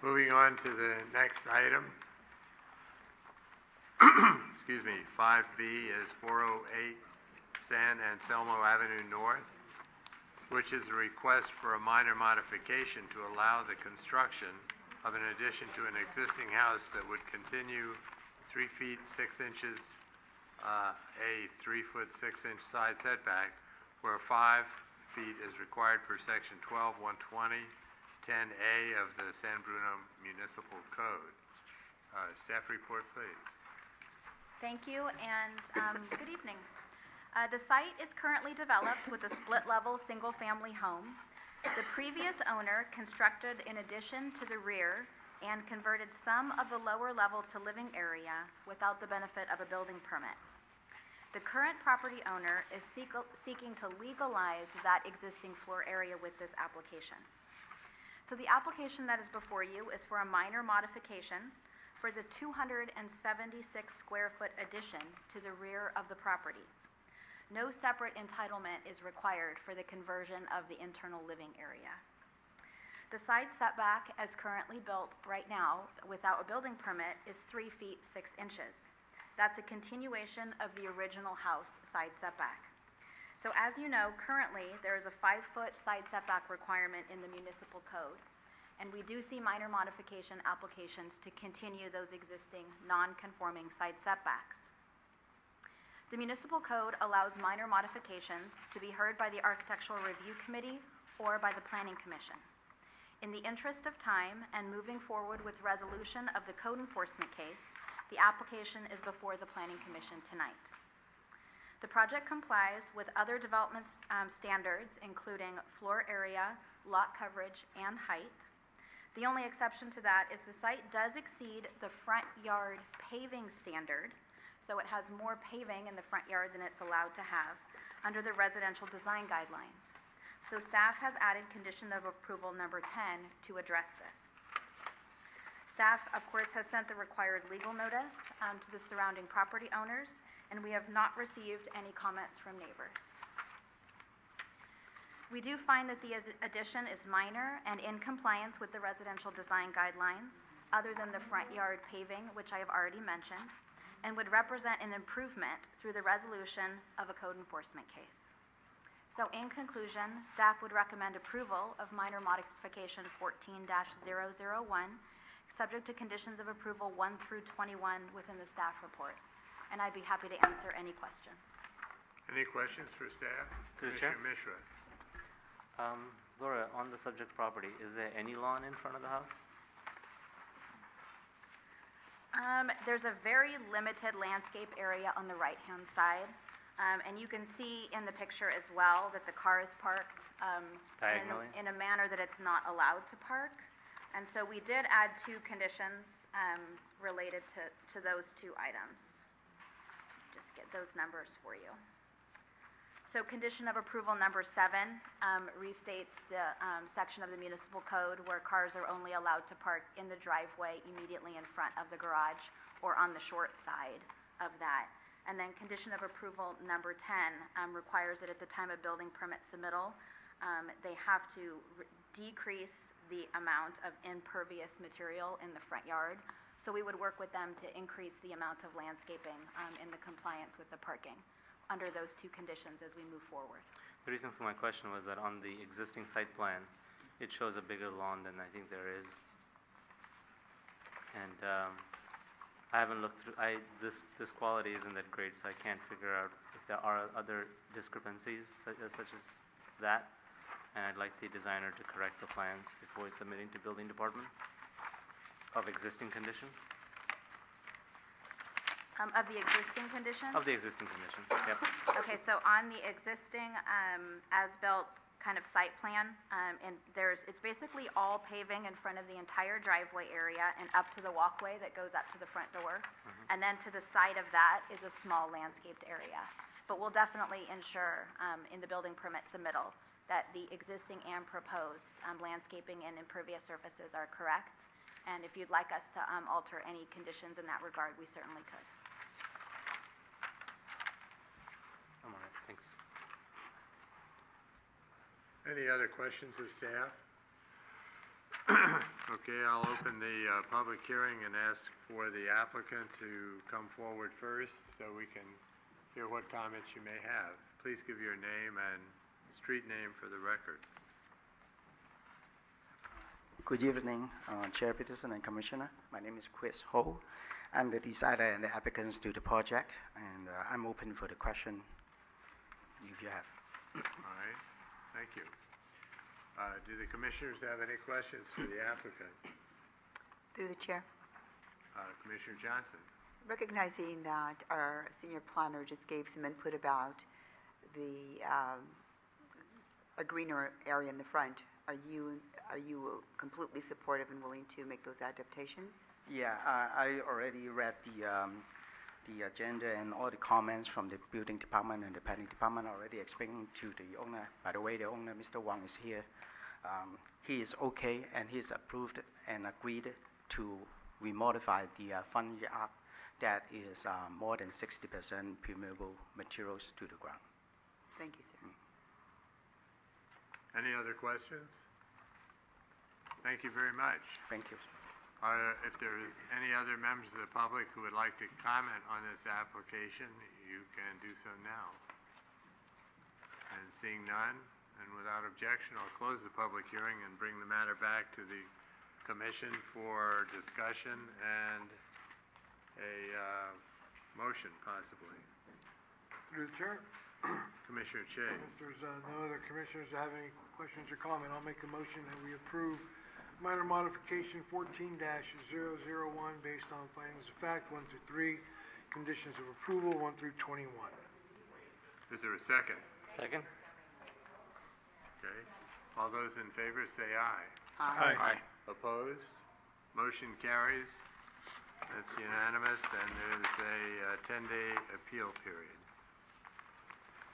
Moving on to the next item. Excuse me, 5B is 408 San Anselmo Avenue North, which is a request for a minor modification to allow the construction of an addition to an existing house that would continue 3 feet 6 inches, a 3 foot 6 inch side setback, where 5 feet is required per section 12-120, 10A of the San Bruno Municipal Code. Staff report, please. Thank you, and good evening. The site is currently developed with a split-level single-family home. The previous owner constructed an addition to the rear and converted some of the lower level to living area without the benefit of a building permit. The current property owner is seeking to legalize that existing floor area with this application. So the application that is before you is for a minor modification for the 276 square foot addition to the rear of the property. No separate entitlement is required for the conversion of the internal living area. The side setback, as currently built right now without a building permit, is 3 feet 6 inches. That's a continuation of the original house side setback. So as you know, currently there is a 5 foot side setback requirement in the municipal code, and we do see minor modification applications to continue those existing non-conforming side setbacks. The municipal code allows minor modifications to be heard by the Architectural Review Committee or by the Planning Commission. In the interest of time and moving forward with resolution of the code enforcement case, the application is before the Planning Commission tonight. The project complies with other development standards, including floor area, lot coverage, and height. The only exception to that is the site does exceed the front yard paving standard, so it has more paving in the front yard than it's allowed to have under the residential design guidelines. So staff has added condition of approval number 10 to address this. Staff, of course, has sent the required legal notice to the surrounding property owners, and we have not received any comments from neighbors. We do find that the addition is minor and in compliance with the residential design guidelines, other than the front yard paving, which I have already mentioned, and would represent an improvement through the resolution of a code enforcement case. So in conclusion, staff would recommend approval of minor modification 14-001, subject to conditions of approval 1 through 21 within the staff report. And I'd be happy to answer any questions. Any questions for staff? Through the chair. Mishra. Laura, on the subject property, is there any lawn in front of the house? There's a very limited landscape area on the right-hand side. And you can see in the picture as well that the car is parked Diagonally? in a manner that it's not allowed to park. And so we did add 2 conditions related to those 2 items. Just get those numbers for you. So condition of approval number 7 restates the section of the municipal code where cars are only allowed to park in the driveway immediately in front of the garage or on the short side of that. And then condition of approval number 10 requires that at the time of building permit submittal, they have to decrease the amount of impervious material in the front yard. So we would work with them to increase the amount of landscaping in the compliance with the parking under those 2 conditions as we move forward. The reason for my question was that on the existing site plan, it shows a bigger lawn than I think there is. And I haven't looked through, this quality isn't that great, so I can't figure out if there are other discrepancies such as that. And I'd like the designer to correct the plans before submitting to building department of existing condition. Of the existing conditions? Of the existing condition, yep. Okay, so on the existing as-built kind of site plan, and it's basically all paving in front of the entire driveway area and up to the walkway that goes up to the front door. And then to the side of that is a small landscaped area. But we'll definitely ensure in the building permit submittal that the existing and proposed landscaping and impervious surfaces are correct. And if you'd like us to alter any conditions in that regard, we certainly could. I'm all right, thanks. Any other questions of staff? Okay, I'll open the public hearing and ask for the applicant to come forward first so we can hear what comments you may have. Please give your name and street name for the record. Good evening, Chair Peterson and Commissioner. My name is Chris Ho. I'm the designer and the applicants to the project, and I'm open for the question if you have. All right, thank you. Do the commissioners have any questions for the applicant? Through the chair. Commissioner Johnson? Recognizing that our senior planner just gave some input about the a greener area in the front, are you completely supportive and willing to make those adaptations? Yeah, I already read the agenda and all the comments from the building department and the planning department already explaining to the owner. By the way, the owner, Mr. Wang, is here. He is okay and he's approved and agreed to remodify the front yard that is more than 60% permeable materials to the ground. Thank you, sir. Any other questions? Thank you very much. Thank you. If there are any other members of the public who would like to comment on this application, you can do so now. And seeing none, and without objection, I'll close the public hearing and bring the matter back to the commission for discussion and a motion, possibly. Through the chair, Commissioner Chase. if there's no other commissioners that have any questions or comment, I'll make a motion that we approve minor modification 14-001 based on findings of fact 1 through 3, conditions of approval 1 through 21. Is there a second? Second? Okay. All those in favor say aye. Aye. Opposed? Motion carries. That's unanimous, and there's a 10-day appeal period.